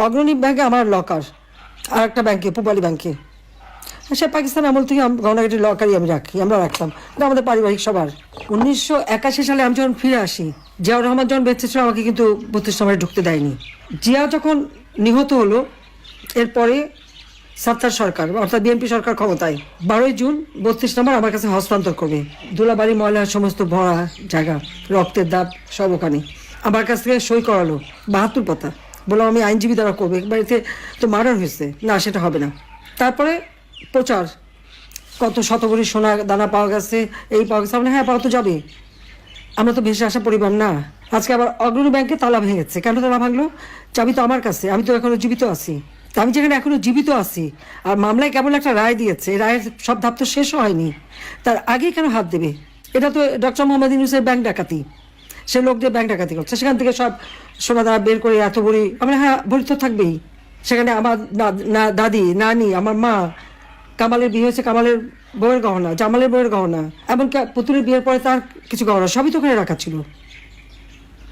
অগ্রণী ব্যাংকে আমার লকার, আর একটা ব্যাংকে পূবালী ব্যাংকে। সে পাকিস্তান আমল থেকে গহনাগাটির লকারই আমি রাখি, আমরা রাখতাম, এটা আমাদের পারিবারিক সবার। 1981 সালে আমি যখন ফিরে আসি, জিয়াউর রহমান যখন বেঁচে ছিল আমাকে কিন্তু 32 নম্বরে ঢুকতে দেয়নি। জিয়া যখন নিহত হলো এরপরে সাত্তার সরকার অর্থাৎ বিএনপি সরকার ক্ষমতায়, 12 জুন 32 নম্বর আমার কাছে হস্তান্তর করবে। ধুলাবাড়ি ময়লার সমস্ত ভরা জায়গা, রক্তের দাগ সব ওখানে। আমার কাছ থেকে সই করালো 72 পাতা, বললাম আমি আইনজীবী দ্বারা করবো, বাড়িতে তো মার্ডার হয়েছে, না সেটা হবে না। তারপরে প্রচার, কত শতভরি সোনা দানা পাওয়া গেছে, এই পাওয়া গেছে, হ্যাঁ পাওয়া তো যাবে, আমরা তো ভেসে আসা পরিবার না। আজকে আবার অগ্রণী ব্যাংকে তালা ভেঙেছে, কেন তালা ভাঙলো? চাবি তো আমার কাছে, আমি তো এখনো জীবিত আছি। তা আমি যেখানে এখনো জীবিত আছি আর মামলায় কেবল একটা রায় দিয়েছে, রায়ের সব ধাপ তো শেষ হয়নি, তার আগে কেন হাত দেবে? এটা তো ডক্টর মোহাম্মদ ইউনূসের ব্যাংক ডাকাতি, সে লোক দিয়ে ব্যাংক ডাকাতি করছে, সেখান থেকে সব সোনা দানা বের করে এত ভরি, আমরা হ্যাঁ ভরি তো থাকবেই। সেখানে আমার দাদি, নানি, আমার মা, কামালের বিয়ে হয়েছে, কামালের বউয়ের গহনা, জামালের বউয়ের গহনা, এমনকি পুতুলের বিয়ের পরে তার কিছু গহনা সবই তো ওখানে রাখা ছিল।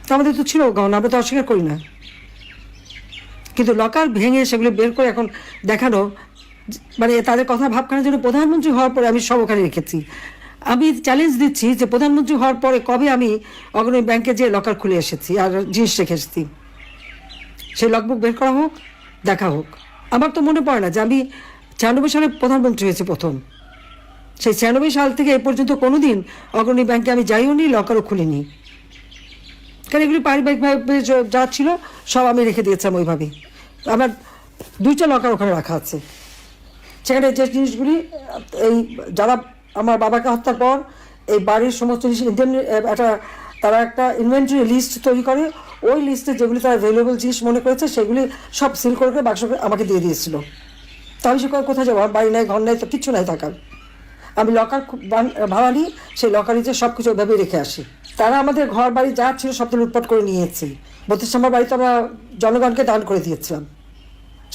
তো আমাদের তো ছিল গহনা, আমরা তো অস্বীকার করি না, কিন্তু লকার ভেঙে সেগুলো বের করে এখন দেখানো, মানে তাদের কথা ভাবখানার জন্য প্রধানমন্ত্রী হওয়ার পরে আমি সব ওখানে রেখেছি। আমি চ্যালেঞ্জ দিচ্ছি যে প্রধানমন্ত্রী হওয়ার পরে কবে আমি অগ্রণী ব্যাংকে যে লকার খুলে এসেছি আর জিনিস রেখে এসেছি, সেই লগবুক বের করা হোক, দেখা হোক। আমার তো মনে পড়ে না যে আমি 96 সালে প্রধানমন্ত্রী হয়েছে প্রথম, সেই 96 সাল থেকে এই পর্যন্ত কোনোদিন অগ্রণী ব্যাংকে আমি যাইও নি, লকারও খুলিনি, কারণ এগুলি পারিবারিকভাবে যা ছিল সব আমি রেখে দিয়েছিলাম ওইভাবে। আমার 2টা লকার ওখানে রাখা আছে, সেখানে যে জিনিসগুলি এই যারা আমার বাবাকে হত্যার পর এই বাড়ির সমস্ত জিনিস একটা তারা একটা ইনভেন্টরি লিস্ট তৈরি করে, ওই লিস্টে যেগুলি তারা ভ্যালুয়েবল জিনিস মনে করেছে সেগুলি সব সিল করে বাক্স আমাকে দিয়ে দিয়েছিল। তো আমি সে কোথায় যাবো, আমার বাড়ি নাই, ঘর নাই, তো কিচ্ছু নাই থাকার। আমি লকার ভাড়া নিই, সেই লকারে যে সব কিছু ওইভাবেই রেখে আসি। তারা আমাদের ঘর বাড়ি যা ছিল সব তো লুটপাট করে নিয়েছি। 32 নম্বর বাড়িতে আমরা জনগণকে দান করে দিয়েছিলাম,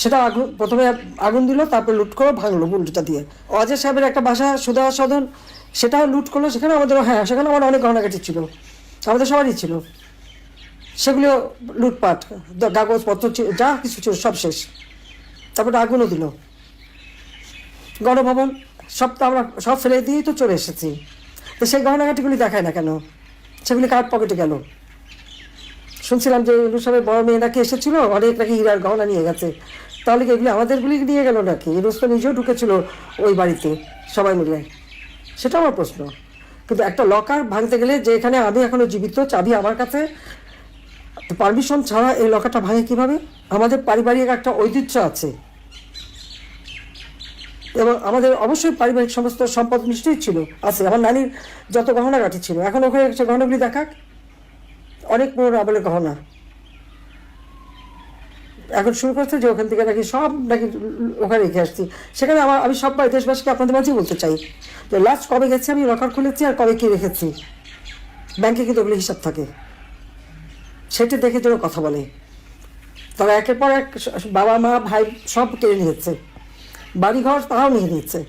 সেটা আগুন, প্রথমে আগুন দিল, তারপরে লুট করে ভাঙলো বুলডোটা দিয়ে। অজয় সাহেবের একটা বাসা সুধা সদন, সেটাও লুট করলো, সেখানে আমাদেরও, হ্যাঁ সেখানে আমার অনেক গহনাগাটি ছিল, আমাদের সবারই ছিল, সেগুলো লুটপাট, কাগজপত্র যা কিছু ছিল সব শেষ। তারপরে আগুনও দিল। গণভবন সব তো আমরা সব ফেলে দিয়েই তো চলে এসেছি, তো সেই গহনাগাটিগুলি দেখায় না কেন? সেগুলি কার পকেটে গেল? শুনছিলাম যে ইউনূস সাহেবের বড় মেয়ে নাকি এসেছিল, অনেক নাকি হীরার গহনা নিয়ে গেছে, তাহলে কি এগুলি আমাদেরগুলি নিয়ে গেল নাকি? ইউনূস তো নিজেও ঢুকেছিল ওই বাড়িতে সবাই মিলে, সেটা আমার প্রশ্ন। কিন্তু একটা লকার ভাঙতে গেলে, যে এখানে আমি এখনো জীবিত, চাবি আমার কাছে, পারমিশন ছাড়া এই লকারটা ভাঙে কিভাবে? আমাদের পারিবারিক একটা ঐতিহ্য আছে এবং আমাদের অবশ্যই পারিবারিক সমস্ত সম্পদ নিশ্চয়ই ছিল, আছে। আমার নানির যত গহনাগাটি ছিল, এখন ওখানে সে গহনাগুলি দেখাক, অনেক পুরোনো আমলের গহনা। এখন শুরু করছে যে ওখান থেকে নাকি সব নাকি ওখানে রেখে আসছি, সেখানে আমি সব দেশবাসীকে আপনাদের মাঝেই বলতে চাই যে লাস্ট কবে গেছি আমি লকার খুলেছি আর কবে কি রেখেছি, ব্যাংকে কিন্তু ওগুলো হিসাব থাকে, সেটা দেখে যেন কথা বলে। তারা একের পর এক বাবা মা ভাই সব কেড়ে নিয়েছে, বাড়িঘর তারাও নিয়ে নিচ্ছে।